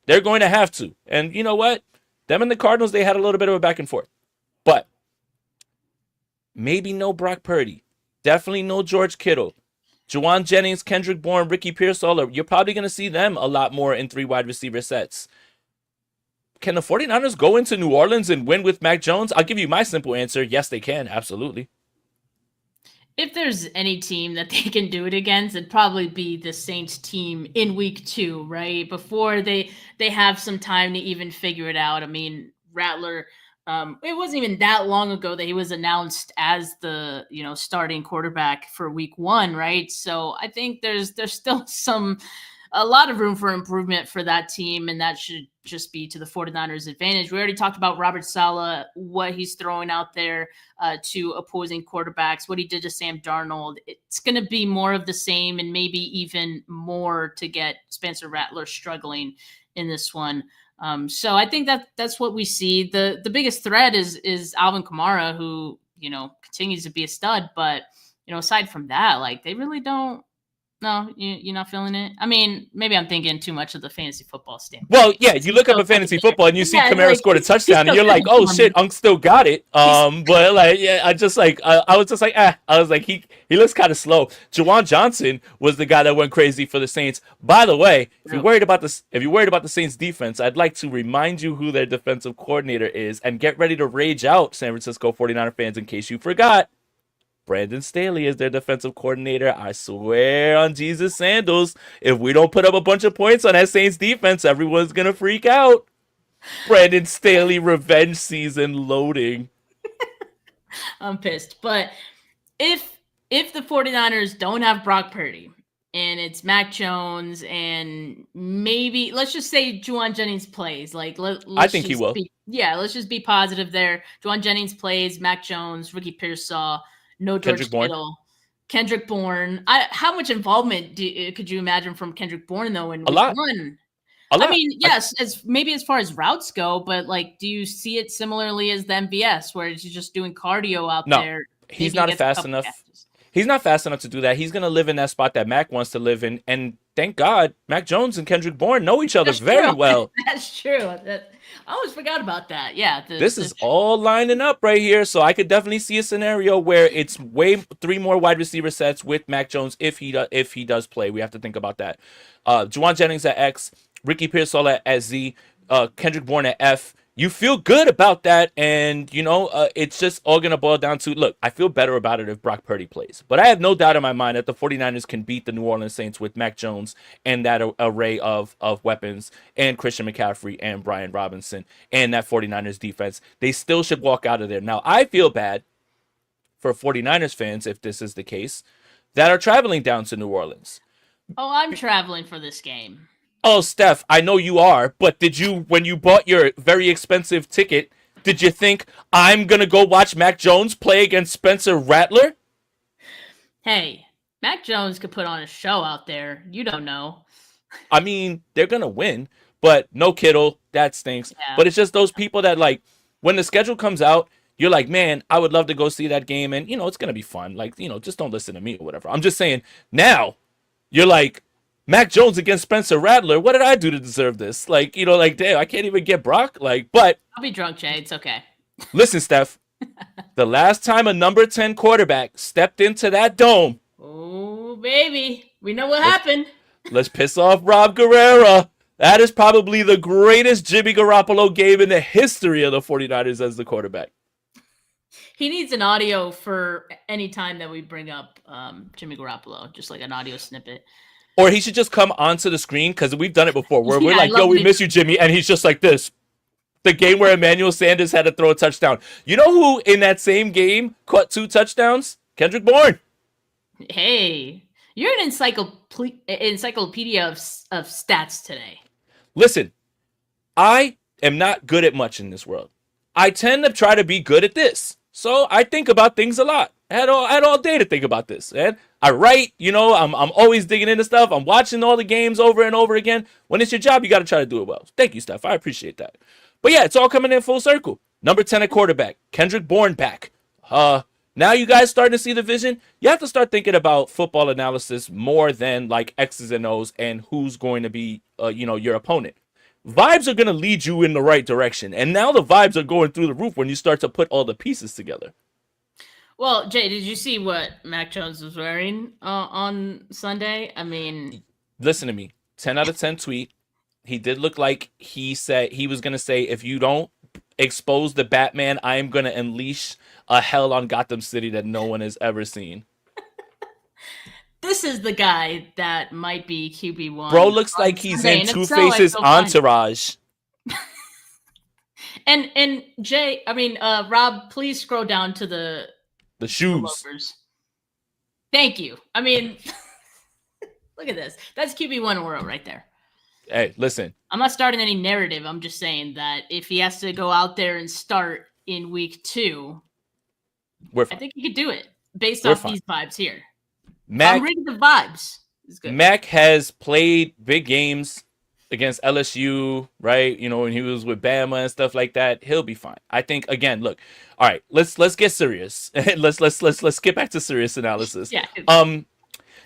They're going to have to. And you know what? Them and the Cardinals, they had a little bit of a back and forth. But maybe no Brock Purdy. Definitely no George Kittle. Juwan Jennings, Kendrick Bourne, Ricky Pearsall, you're probably going to see them a lot more in 3 wide receiver sets. Can the 49ers go into New Orleans and win with Mac Jones? I'll give you my simple answer. Yes, they can. Absolutely. If there's any team that they can do it against, it'd probably be the Saints team in week 2, right? Before they have some time to even figure it out. I mean, Rattler, it wasn't even that long ago that he was announced as the, starting quarterback for week 1, right? So I think there's still a lot of room for improvement for that team, and that should just be to the 49ers' advantage. We already talked about Robert Saleh, what he's throwing out there to opposing quarterbacks, what he did to Sam Darnold. It's going to be more of the same and maybe even more to get Spencer Rattler struggling in this one. So I think that's what we see. The biggest threat is Alvin Kamara, who, continues to be a stud. But, aside from that, like they really don't. No, you're not feeling it? I mean, maybe I'm thinking too much of the fantasy football standpoint. Well, yeah, you look up a fantasy football and you see Kamara scored a touchdown and you're like, oh shit, Unk still got it. But like, yeah, I was just like, I was like, he looks kind of slow. Jawan Johnson was the guy that went crazy for the Saints. By the way, if you're worried about the Saints defense, I'd like to remind you who their defensive coordinator is and get ready to rage out, San Francisco 49er fans, in case you forgot. Brandon Staley is their defensive coordinator. I swear on Jesus sandals, if we don't put up a bunch of points on that Saints defense, everyone's going to freak out. Brandon Staley revenge season loading. I'm pissed. But if the 49ers don't have Brock Purdy and it's Mac Jones and maybe, let's just say Juwan Jennings plays. I think he will. Let's just be positive there. Juwan Jennings plays, Mac Jones, Ricky Pearsall, no George Kittle, Kendrick Bourne. How much involvement could you imagine from Kendrick Bourne though in week 1? I mean, yes, as far as routes go, but like, do you see it similarly as the MVS, where he's just doing cardio out there? He's not fast enough. He's not fast enough to do that. He's going to live in that spot that Mac wants to live in, and thank God, Mac Jones and Kendrick Bourne know each other very well. That's true. I always forgot about that. Yeah. This is all lining up right here. So I could definitely see a scenario where it's 3 more wide receiver sets with Mac Jones if he does play. We have to think about that. Juwan Jennings at X, Ricky Pearsall at Z, Kendrick Bourne at F, you feel good about that, and it's just all going to boil down to, look, I feel better about it if Brock Purdy plays, but I have no doubt in my mind that the 49ers can beat the New Orleans Saints with Mac Jones and that array of weapons, and Christian McCaffrey and Brian Robinson and that 49ers defense. They still should walk out of there. Now, I feel bad for 49ers fans, if this is the case, that are traveling down to New Orleans. Oh, I'm traveling for this game. Oh, Steph, I know you are, but did you, when you bought your very expensive ticket, did you think, I'm going to go watch Mac Jones play against Spencer Rattler? Hey, Mac Jones could put on a show out there. You don't know. I mean, they're going to win, but no Kittle. That stinks. Yeah. But it's just those people that, like, when the schedule comes out, you're like, man, I would love to go see that game, and, it's going to be fun. Like, just don't listen to me or whatever. I'm just saying, now, you're like, Mac Jones against Spencer Rattler. What did I do to deserve this? Like, damn, I can't even get Brock. Like, but I'll be drunk, Jay. It's okay. Listen, Steph. The last time a number 10 quarterback stepped into that dome. Oh, baby. We know what happened. Let's piss off Rob Guerrera. That is probably the greatest Jimmy Garoppolo game in the history of the 49ers as the quarterback. He needs an audio for any time that we bring up Jimmy Garoppolo, just like an audio snippet. Or he should just come onto the screen, because we've done it before, where we're like, yo, we it. miss you, Jimmy. And he's just like this. The game where Emmanuel Sanders had to throw a touchdown. You know who in that same game caught 2 touchdowns? Kendrick Bourne. Hey, you're an encyclopedia of stats today. Listen, I am not good at much in this world. I tend to try to be good at this. So I think about things a lot. I had all day to think about this. And I write, I'm always digging into stuff. I'm watching all the games over and over again. When it's your job, you got to try to do it well. Thank you, Steph. I appreciate that. But yeah, it's all coming in full circle. Number 10 at quarterback. Kendrick Bourne back. Now you guys starting to see the vision. You have to start thinking about football analysis more than like X's and O's and who's going to be, your opponent. Vibes are going to lead you in the right direction. And now the vibes are going through the roof when you start to put all the pieces together. Well, Jay, did you see what Mac Jones was wearing on Sunday? I mean, listen to me. 10 out of 10 tweet. He did look like he said he was going to say, if you don't expose the Batman, I am going to unleash a hell on Gotham City that no one has ever seen. This is the guy that might be QB1. Bro looks like he's in Two-Face's entourage. And Jay, Rob, please scroll down to the shoes. Loafers. Thank you. I mean, look at this. That's QB1 world right there. Hey, listen. I'm not starting any narrative. I'm just saying that if he has to go out there and start in week 2, I think he could do it based off these vibes here. I'm reading the vibes. It's good. Mac has played big games against LSU, right? When he was with Bama and stuff like that. He'll be fine. I think, again, look. All right, let's get serious. let's get back to serious analysis. Yeah.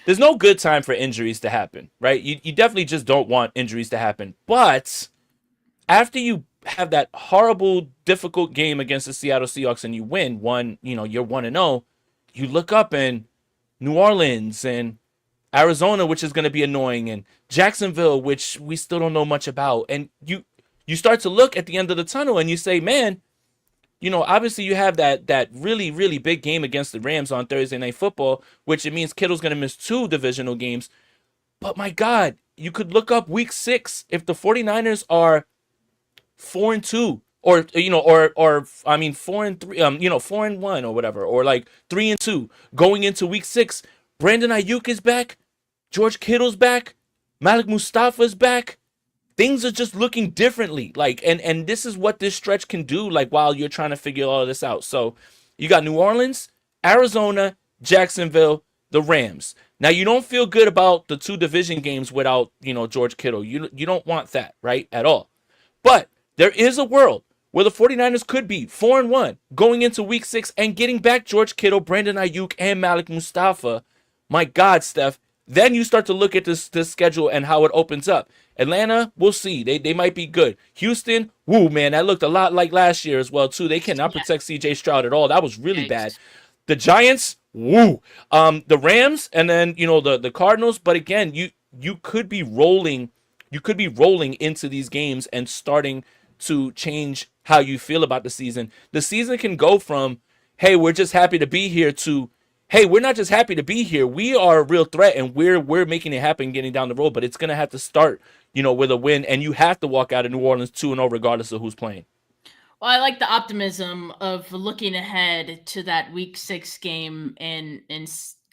There's no good time for injuries to happen, right? You definitely just don't want injuries to happen. But after you have that horrible, difficult game against the Seattle Seahawks and you win you're 1-0, you look up and New Orleans and Arizona, which is going to be annoying, and Jacksonville, which we still don't know much about. And you start to look at the end of the tunnel and you say, man, obviously you have that really, really big game against the Rams on Thursday Night Football, which it means Kittle's going to miss 2 divisional games. But my God, you could look up week 6 if the 49ers are 4-2 or 4-3, 4-1 or whatever, or like 3-2 going into week 6. Brandon Ayuk is back. George Kittle's back. Malik Mustafa's back. Things are just looking differently. Like, and this is what this stretch can do, like, while you're trying to figure all of this out. So you got New Orleans, Arizona, Jacksonville, the Rams. Now, you don't feel good about the 2 division games without, George Kittle. You don't want that, right, at all. But there is a world where the 49ers could be 4-1 going into week 6 and getting back George Kittle, Brandon Ayuk, and Malik Mustafa. My God, Steph. Then you start to look at this schedule and how it opens up. Atlanta, we'll see. They might be good. Houston, woo, man, that looked a lot like last year as well, too. They cannot protect C.J. Stroud at all. That was really bad. The Giants, woo. The Rams, and then, the Cardinals. But again, you could be rolling. You could be rolling into these games and starting to change how you feel about the season. The season can go from, hey, we're just happy to be here, to, hey, we're not just happy to be here. We are a real threat, and we're making it happen, getting down the road. But it's gonna have to start, with a win, and you have to walk out of New Orleans 2-0 regardless of who's playing. Well, I like the optimism of looking ahead to that Week 6 game and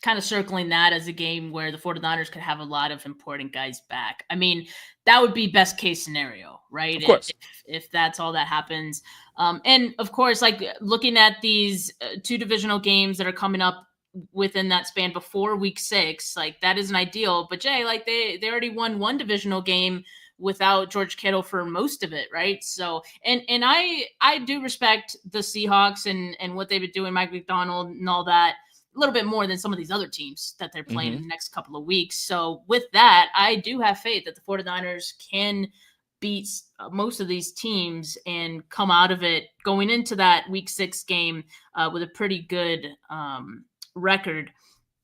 kind of circling that as a game where the 49ers could have a lot of important guys back. I mean, that would be best case scenario, right? Of course. If that's all that happens. And of course, like looking at these two divisional games that are coming up within that span before Week 6, like that isn't ideal. But Jay, like they already won one divisional game without George Kittle for most of it, right? So, and I do respect the Seahawks and what they've been doing, Mike McDonald and all that, a little bit more than some of these other teams that they're playing in the next couple of weeks. So with that, I do have faith that the 49ers can beat most of these teams and come out of it going into that Week 6 game with a pretty good record.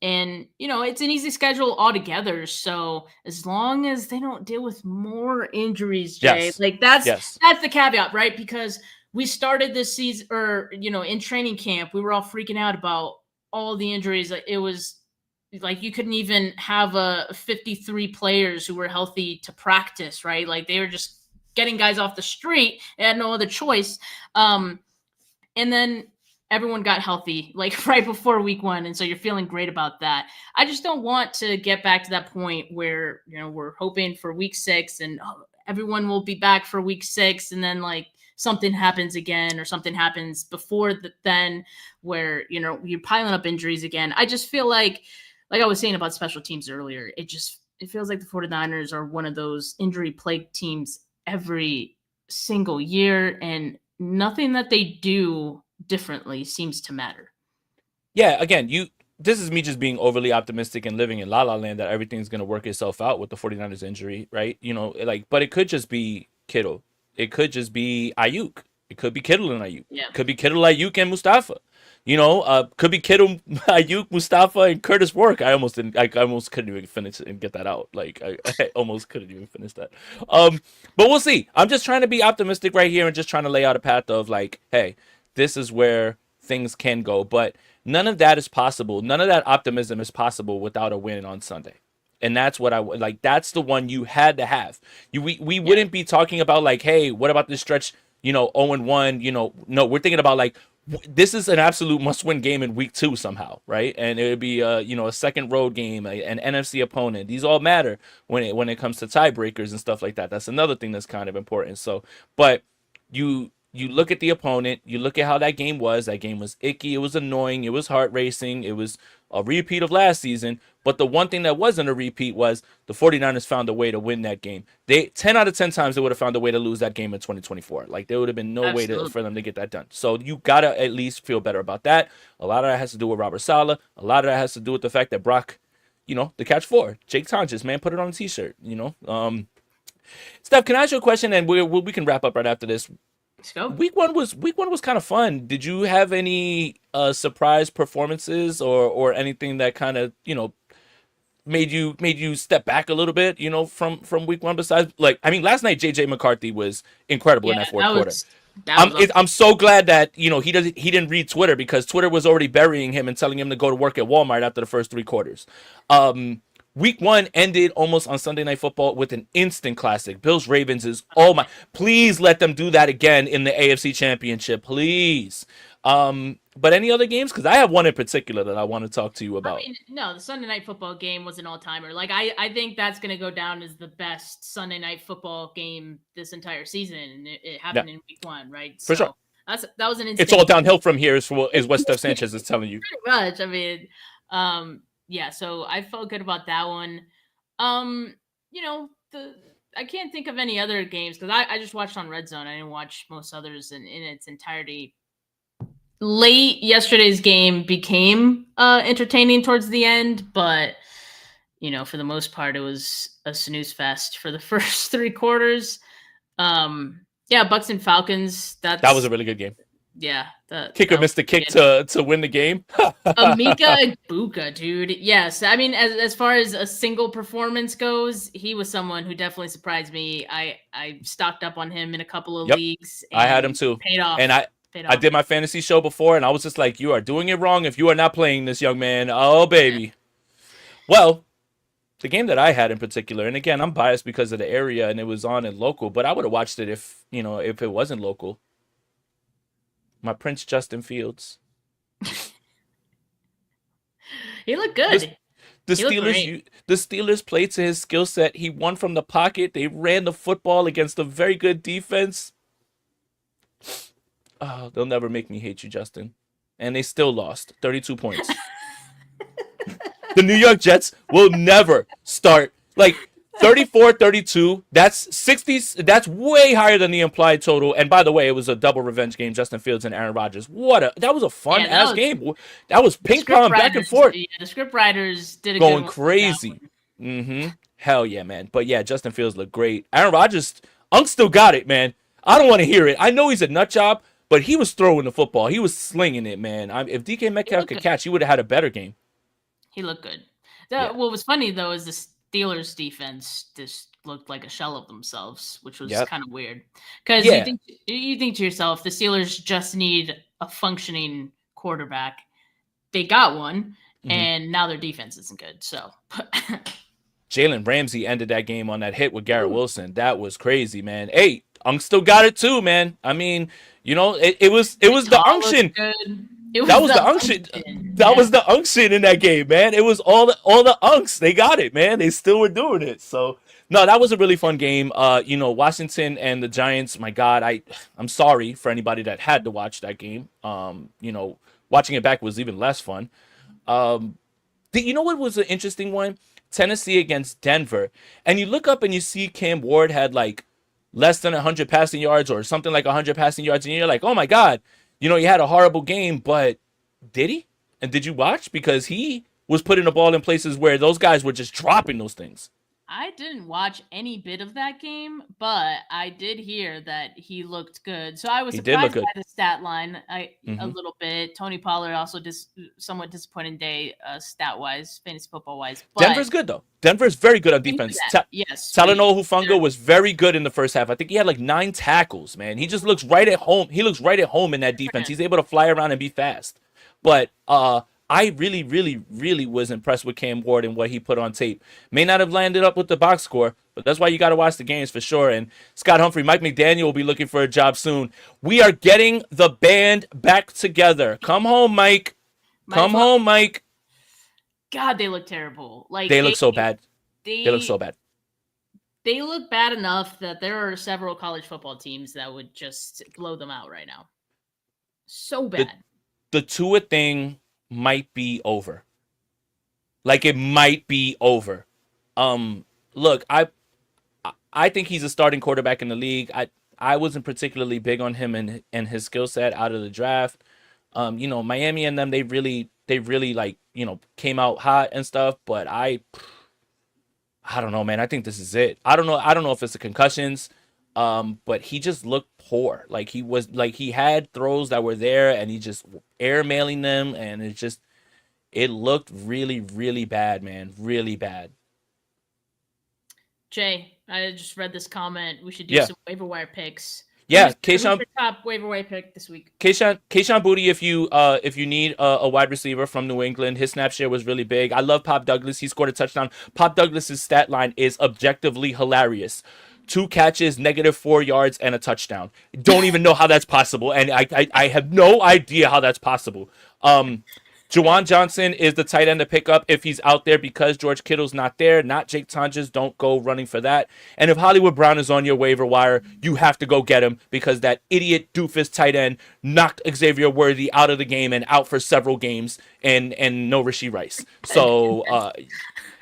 And, it's an easy schedule altogether. So as long as they don't deal with more injuries, Jay, like that's the caveat, right? Because we started this season in training camp, we were all freaking out about all the injuries. It was like you couldn't even have 53 players who were healthy to practice, right? Like they were just getting guys off the street. They had no other choice. And then everyone got healthy like right before Week 1. And so you're feeling great about that. I just don't want to get back to that point where, we're hoping for Week 6 and everyone will be back for Week 6. And then like something happens again or something happens before then where, you're piling up injuries again. I just feel like I was saying about special teams earlier, it feels like the 49ers are one of those injury plagued teams every single year, and nothing that they do differently seems to matter. Yeah, again, this is me just being overly optimistic and living in la la land that everything's going to work itself out with the 49ers injury, right? But it could just be Kittle. It could just be Ayuk. It could be Kittle and Ayuk. Yeah. Could be Kittle, Ayuk, and Mustafa. Could be Kittle, Ayuk, Mustafa, and Curtis Work. I almost couldn't even finish and get that out. Like I almost couldn't even finish that. But we'll see. I'm just trying to be optimistic right here and just trying to lay out a path of like, hey, this is where things can go. But none of that is possible. None of that optimism is possible without a win on Sunday. And that's what I like. That's the one you had to have. We wouldn't be talking about like, hey, what about this stretch? 0-1. No, we're thinking about like, this is an absolute must-win game in Week 2 somehow, right? And it would be a second road game, an NFC opponent. These all matter when it comes to tiebreakers and stuff like that. That's another thing that's kind of important. So, but you look at the opponent, you look at how that game was. That game was icky. It was annoying. It was heart racing. It was a repeat of last season. But the one thing that wasn't a repeat was the 49ers found a way to win that game. 10 out of 10 times they would have found a way to lose that game in 2024. Like there would have been no way for them to get that done. So you got to at least feel better about that. A lot of that has to do with Robert Saleh. A lot of that has to do with the fact that Brock, the catch 4. Jake Tonjes, man, put it on a t-shirt, Steph, can I ask you a question? And we can wrap up right after this. Let's go. Week one was kind of fun. Did you have any surprise performances or anything that kind of made you step back a little bit from Week 1? Besides, last night JJ McCarthy was incredible in that fourth quarter. I'm so glad that he didn't read Twitter, because Twitter was already burying him and telling him to go to work at Walmart after the first 3 quarters. Week 1 ended almost on Sunday Night Football with an instant classic. Bills Ravens is please let them do that again in the AFC Championship, please. But any other games? Because I have one in particular that I want to talk to you about. No, the Sunday Night Football game was an all-timer. Like I think that's going to go down as the best Sunday Night Football game this entire season. And it happened in Week 1, right? For sure. That was an insane. It's all downhill from here, is what Steph Sanchez is telling you. Pretty much. Yeah, so I felt good about that one. I can't think of any other games because I just watched on Red Zone. I didn't watch most others in its entirety. Late yesterday's game became entertaining towards the end, but for the most part, it was a snooze fest for the first 3 quarters. Bucks and Falcons. That was a really good game. Yeah, Kicker missed the kick to win the game. Emeka Egbuka, dude. Yes, I mean, as far as a single performance goes, he was someone who definitely surprised me. I stocked up on him in a couple of leagues. I had him too. Paid off. And I did my fantasy show before, and I was just like, you are doing it wrong if you are not playing this young man. Oh, baby. Well, the game that I had in particular, and again, I'm biased because of the area and it was on in local, but I would have watched it if it wasn't local. My Prince Justin Fields. He looked good. The Steelers played to his skill set. He won from the pocket. They ran the football against a very good defense. Oh, they'll never make me hate you, Justin. And they still lost 32 points. The New York Jets will never start like 34-32. That's 60. That's way higher than the implied total. And by the way, it was a double revenge game. Justin Fields and Aaron Rodgers. That was a fun ass game. That was ping pong back and forth. Yeah, the script writers did a going good crazy. Hell yeah, man. But yeah, Justin Fields looked great. Aaron Rodgers, Unk still got it, man. I don't want to hear it. I know he's a nut job, but he was throwing the football. He was slinging it, man. If DK Metcalf could catch, he would have had a better game. He looked good. What was funny, though, is the Steelers' defense just looked like a shell of themselves, which was kind of weird. Because you think to yourself, the Steelers just need a functioning quarterback. They got one, and now their defense isn't good. So Jalen Ramsey ended that game on that hit with Garrett Wilson. That was crazy, man. Hey, Unk still got it too, man. I mean, it was the unction. That was the unction. That was the unction in that game, man. It was all the unks. They got it, man. They still were doing it. So no, that was a really fun game. Washington and the Giants. My God, I'm sorry for anybody that had to watch that game. Watching it back was even less fun. You know what was an interesting one? Tennessee against Denver, and you look up and you see Cam Ward had like less than 100 passing yards or something like 100 passing yards, and you're like, oh my God. He had a horrible game, but did he? And did you watch? Because he was putting the ball in places where those guys were just dropping those things. I didn't watch any bit of that game, but I did hear that he looked good. So I was surprised by the stat line a little bit. Tony Pollard also somewhat disappointing day stat-wise, fantasy football-wise. But Denver's good, though. Denver's very good on defense. Yes. Talanoa Hufanga was very good in the first half. I think he had like 9 tackles, man. He just looks right at home. He looks right at home in that defense. He's able to fly around and be fast. But I really, really, really was impressed with Cam Ward and what he put on tape. May not have landed up with the box score, but that's why you got to watch the games for sure. And Scott Humphrey, Mike McDaniel will be looking for a job soon. We are getting the band back together. Come home, Mike. Come home, Mike. God, they look terrible. Like they look so bad. They look so bad. They look bad enough that there are several college football teams that would just blow them out right now. So bad. The Tua thing might be over. Like it might be over. Look, I think he's a starting quarterback in the league. I wasn't particularly big on him and his skill set out of the draft. Miami and them, they really like, came out hot and stuff, but I don't know, man. I think this is it. I don't know if it's the concussions. But he just looked poor. Like he had throws that were there and he just airmailing them, and it looked really, really bad, man. Really bad. Jay, I just read this comment. We should do some waiver wire picks. Yeah, Kayshawn, top waiver wire pick this week. Kayshawn Boutte, if you need a wide receiver from New England, his snap share was really big. I love Pop Douglas. He scored a touchdown. Pop Douglas's stat line is objectively hilarious. 2 catches, -4 yards, and a touchdown. Don't even know how that's possible, and I have no idea how that's possible. Juwan Johnson is the tight end to pick up if he's out there because George Kittle's not there. Not Jake Tonjes. Don't go running for that. And if Hollywood Brown is on your waiver wire, you have to go get him because that idiot doofus tight end knocked Xavier Worthy out of the game and out for several games, and no Rashee Rice. So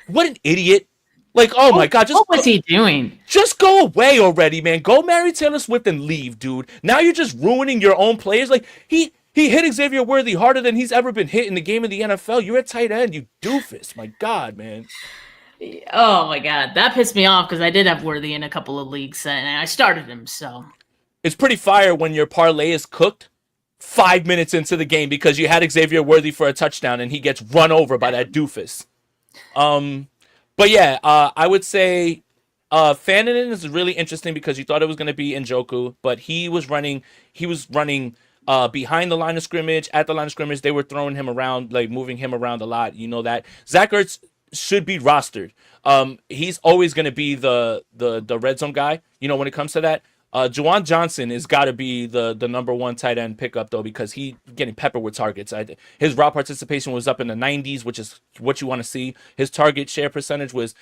what an idiot. Like, oh my God, what was he doing? Just go away already, man. Go marry Taylor Swift and leave, dude. Now you're just ruining your own players. Like, he hit Xavier Worthy harder than he's ever been hit in the game of the NFL. You're a tight end, you doofus. My God, man. Oh my God, that pissed me off because I did have Worthy in a couple of leagues and I started him. So it's pretty fire when your parlay is cooked 5 minutes into the game because you had Xavier Worthy for a touchdown and he gets run over by that doofus. But yeah, I would say Fananen is really interesting because you thought it was going to be Njoku, but he was running behind the line of scrimmage, at the line of scrimmage. They were throwing him around, like moving him around a lot. You know that. Zach Ertz should be rostered. He's always going to be the red zone guy, you know, when it comes to that. Juwan Johnson has got to be the number one tight end pickup, though, because he getting peppered with targets. His route participation was up in the 90s, which is what you want to see. His target share percentage was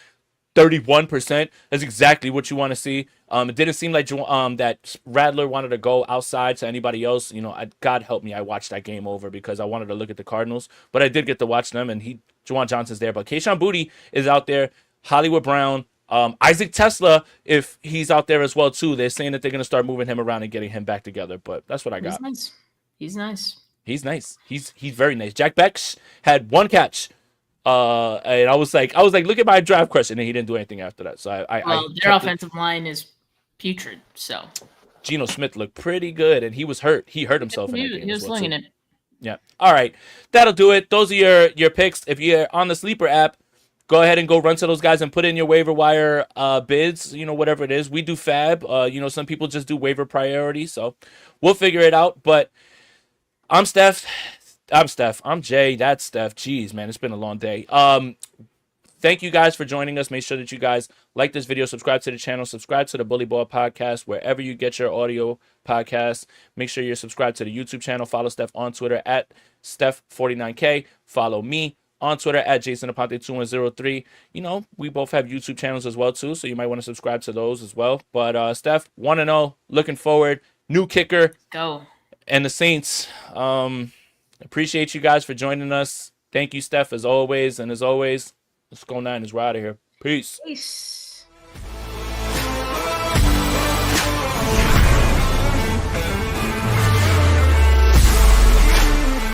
31%. That's exactly what you want to see. It didn't seem like that Rattler wanted to go outside to anybody else. You know, God help me, I watched that game over because I wanted to look at the Cardinals, but I did get to watch them, and Juwan Johnson's there. But Kayshon Boutte is out there. Hollywood Brown. Isaac Tesla, if he's out there as well too. They're saying that they're going to start moving him around and getting him back together. But that's what I got. He's nice. He's nice. He's very nice. Jack Bex had one catch. And I was like, look at my draft question, and he didn't do anything after that. So their offensive line is putrid. So Geno Smith looked pretty good, and he was hurt. He hurt himself in that game. He was slinging it. Yeah. All right, that'll do it. Those are your picks. If you're on the Sleeper app, go ahead and go run to those guys and put in your waiver wire bids. You know, whatever it is. We do fab. You know, some people just do waiver priority. So we'll figure it out. But I'm Steph. I'm Jay. That's Steph. Jeez, man, it's been a long day. Thank you guys for joining us. Make sure that you guys like this video, subscribe to the channel, subscribe to the Bully Ball podcast, wherever you get your audio podcasts. Make sure you're subscribed to the YouTube channel. Follow Steph on Twitter at Steph49K. Follow me on Twitter at JasonAponte2103. You know, we both have YouTube channels as well, too, so you might want to subscribe to those as well. But Steph, 1-0, looking forward. New kicker. Go. And the Saints. Appreciate you guys for joining us. Thank you, Steph, as always. And as always, let's go Niners. We're out of here. Peace.